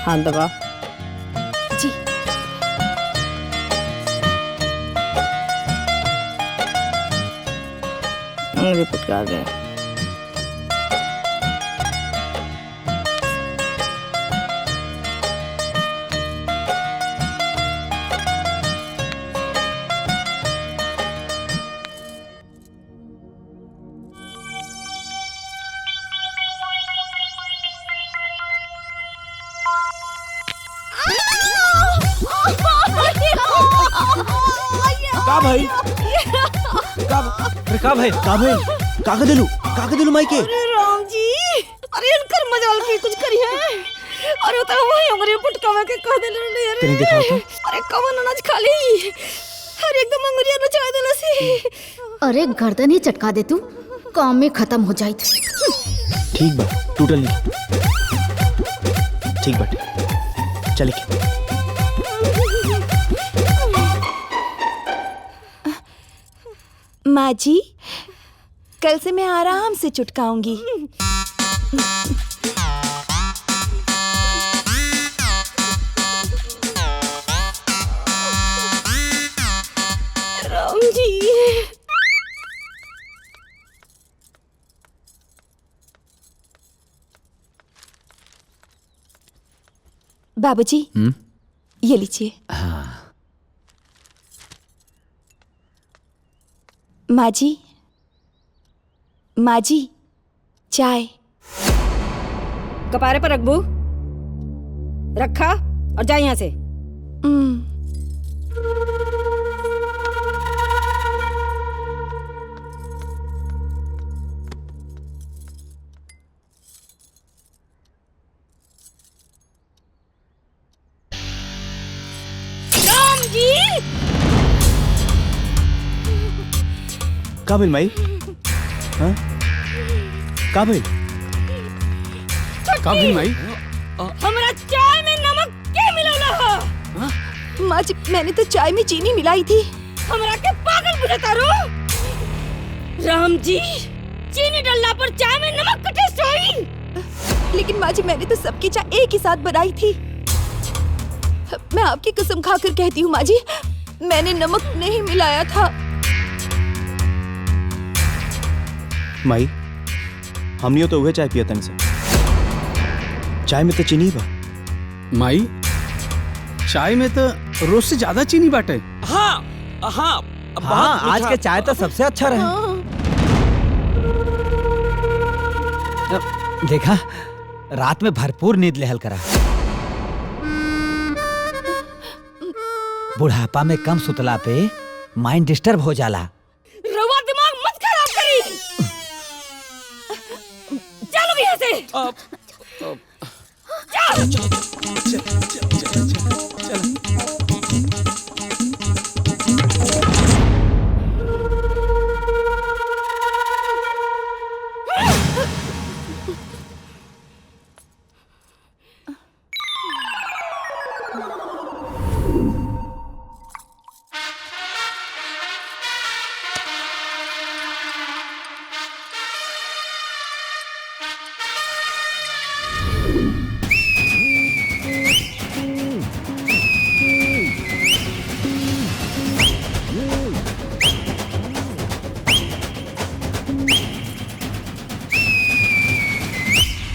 हाथ दबा। जी रिपोर्ट करा दे। का भाई काका दिलू माई के। अरे राम जी, अरे इनकर मजाल की कुछ करी है। अरे तो वही हमरे पुटकावा के कह देले रे। तेरी दिखाओ तो। अरे कवन अनाज खा ली। अरे एकदम अंगुरिया नचाए देला सी। अरे गर्दन ही चटका दे तू, काम में खत्म हो जाइत। ठीक बा, टूटल नहीं। ठीक बाटे, चले के। माँ जी, कल से मैं आराम से चुटकाऊंगी। राम जी, बाबूजी, ये लीजिए। माँ जी, माँ जी, चाय। कपारे पर रखबू, रखा और जा यहाँ से। राम जी, का भइल माई? हाँ? का भइल? का भइल माई? हमरा चाय में नमक के मिलौला हो? माँ जी, मैंने तो चाय में चीनी मिलाई थी। हमरा के पागल बुझता रो? राम जी, चीनी डालना पर चाय में नमक का टेस्ट होई। लेकिन माँ जी, मैंने तो सबकी चाय एक ही साथ बनाई थी। मैं आपकी कसम खाकर कहती हूँ माँ जी, मैंने नमक नहीं मिलाया था। माई, हमनियो तो उहे चाय पिया तनी से। चाय में तो चीनी बा। माई, चाय में तो रोज से ज्यादा चीनी बाटे। हाँ, आज के चाय तो सबसे अच्छा रहे। देखा, रात में भरपूर नींद लेहल करा। बुढ़ापा में कम सुतला पे माइंड डिस्टर्ब हो जाला। रवा दिमाग मत खराब करी। चलो यहाँ से।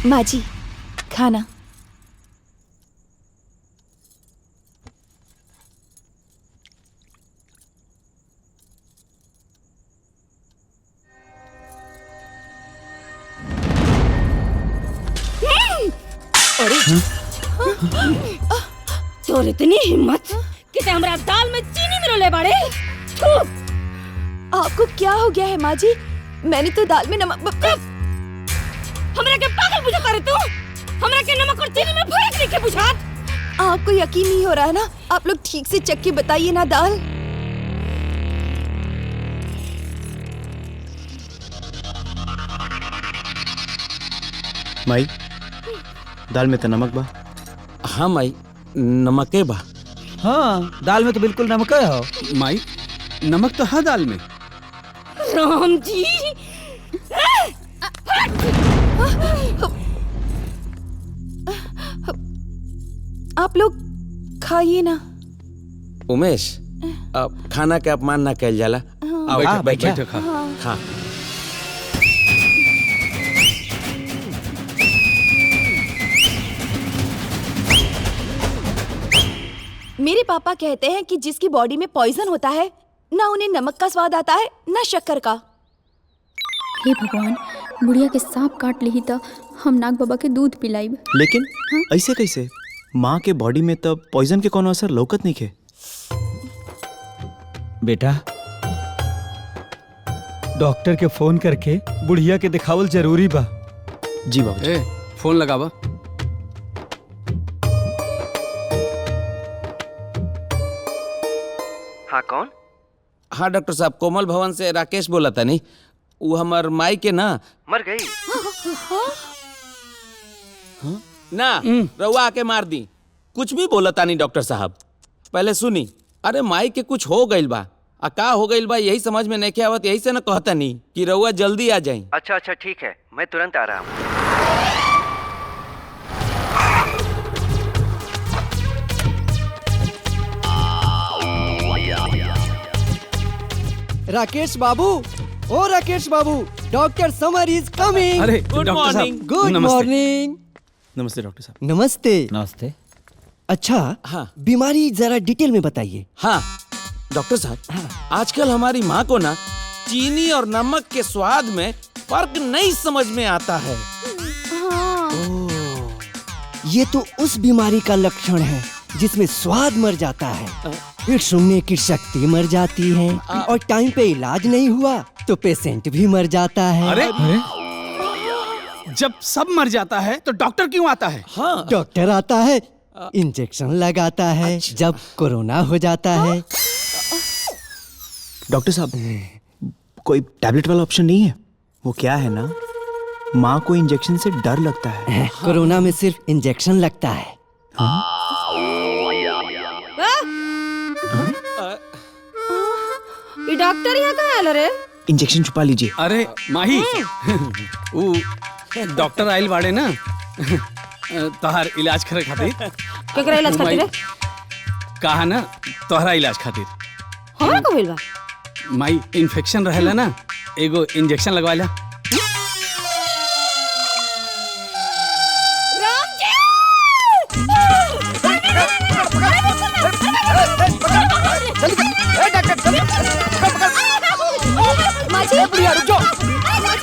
माँ जी, खाना। तोर इतनी हिम्मत कि ते हमरा दाल में चीनी मिलोले बाड़े। थू। आपको क्या हो गया है माँ जी? मैंने तो दाल में नमक। हमरा के पागल बुझाता रे तू? हमरा के नमक और चीनी में फर्क नहीं के बुझात? आपको यकीन नहीं हो रहा है ना? आप लोग ठीक से चख के बताइए ना दाल। माई, दाल में तो नमक बा। हाँ माई, नमके बा। हाँ, दाल में तो बिल्कुल नमक है हो। माई, नमक तो है दाल में। राम जी, आप लोग खाइए ना। उमेश, अब खाना के अपमान ना कल जाला। आओ, बैठो खा। हाँ। मेरे पापा कहते हैं कि जिसकी बॉडी में पॉइजन होता है ना उन्हें नमक का स्वाद आता है ना शक्कर का। हे भगवान, बुढ़िया के सांप काट ली तो हम नाग बाबा के दूध पिलाइब। लेकिन ऐसे कैसे? माँ के बॉडी में तब पॉइजन के कोनो असर लौकत नहीं के। बेटा, डॉक्टर के फोन करके बुढ़िया के दिखावल जरूरी बा। जी बाबूजी। ए, फोन लगावा। हाँ, कौन? हाँ डॉक्टर साहब, कोमल भवन से राकेश बोला था। नहीं, वो हमार माई के ना मर गई ना, रउआ आके मार दी। कुछ भी बोला था नहीं डॉक्टर साहब, पहले सुनी। अरे माई के कुछ हो गइल बा, का हो गइल बा यही समझ में नहीं आवत, यही से ना कहता नहीं कि रउआ जल्दी आ जाई। अच्छा अच्छा ठीक है, मैं तुरंत आ रहा हूँ। राकेश बाबू, ओ राकेश बाबू, डॉक्टर समर इज कमिंग। अरे गुड डॉक्टर साहब, मॉर्निंग। गुड नमस्ते। मॉर्निंग। नमस्ते डॉक्टर साहब। नमस्ते। नमस्ते। अच्छा, हाँ। बीमारी जरा डिटेल में बताइए। हाँ डॉक्टर साहब, आजकल हमारी माँ को ना चीनी और नमक के स्वाद में फर्क नहीं समझ में आता है। ये तो उस बीमारी का लक्षण है जिसमें स्वाद मर जाता है, फिर सुनने की शक्ति मर जाती है, और टाइम पे इलाज नहीं हुआ तो पेशेंट भी मर जाता है। अरे जब सब मर जाता है तो डॉक्टर क्यों आता है? हाँ डॉक्टर आता है, इंजेक्शन लगाता है। जब कोरोना हो जाता है। डॉक्टर साहब, कोई टैबलेट वाला ऑप्शन नहीं है? वो क्या है ना, माँ को इंजेक्शन से डर लगता है। कोरोना में सिर्फ इंजेक्शन लगता है। ये डॉक्टर यहाँ कहाँ आयल रे? इंजेक्शन छुपा लीजिए। अरे माही, वो डॉक्टर आइल बाड़े ना तोहार इलाज करे खातिर। केकरा इलाज खातिर रे? कहा ना तोहरा इलाज खातिर। हमरा को भइल बा? माई इन्फेक्शन रहेला ना, एगो इंजेक्शन लगवा ला।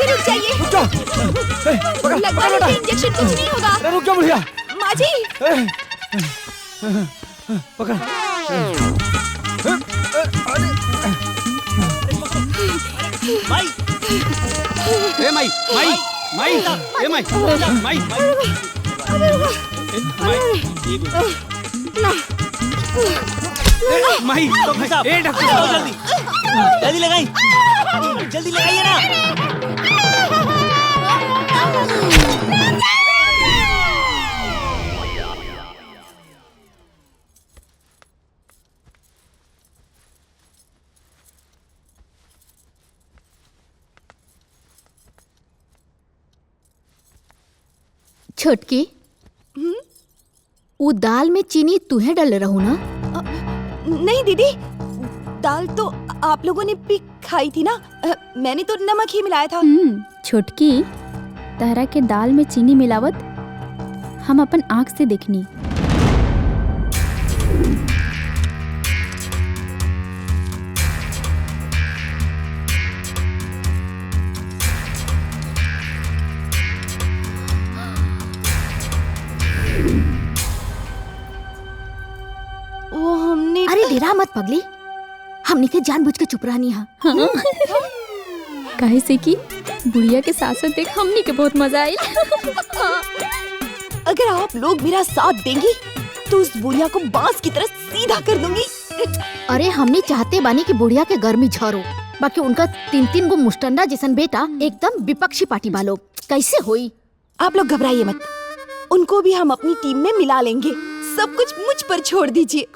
रुक जाइए। लगता है कि इंजेक्शन कुछ नहीं होगा। रुक जाओ बुढ़िया। माँ जी, पकड़। ए माई, माई, माई, ए माई, माई, माई, ए डॉक्टर साहब, जल्दी जल्दी लगाई, जल्दी लगाइए ना। छोटकी, वो दाल में चीनी तुहे डाल रहू ना? नहीं दीदी, दाल तो आप लोगों ने भी खाई थी ना, मैंने तो नमक ही मिलाया था। छोटकी, तहरा के दाल में चीनी मिलावत हम अपन आँख से देखनी। वो हमने अरे डेरा मत पगली, हमने के जानबूझ के चुप रहनी है। काहे से कि बुढ़िया के साथ साथ देख हमनी के बहुत मजा आई। अगर आप लोग मेरा साथ देंगी तो उस बुढ़िया को बांस की तरह सीधा कर दूंगी। अरे हमने चाहते बानी कि बुढ़िया के घर में झरो, बाकी उनका 3-3 गो मुस्टंडा जैसन बेटा एकदम विपक्षी पार्टी वालों, कैसे होई? आप लोग घबराइए मत, उनको भी हम अपनी टीम में मिला लेंगे। सब कुछ मुझ पर छोड़ दीजिए।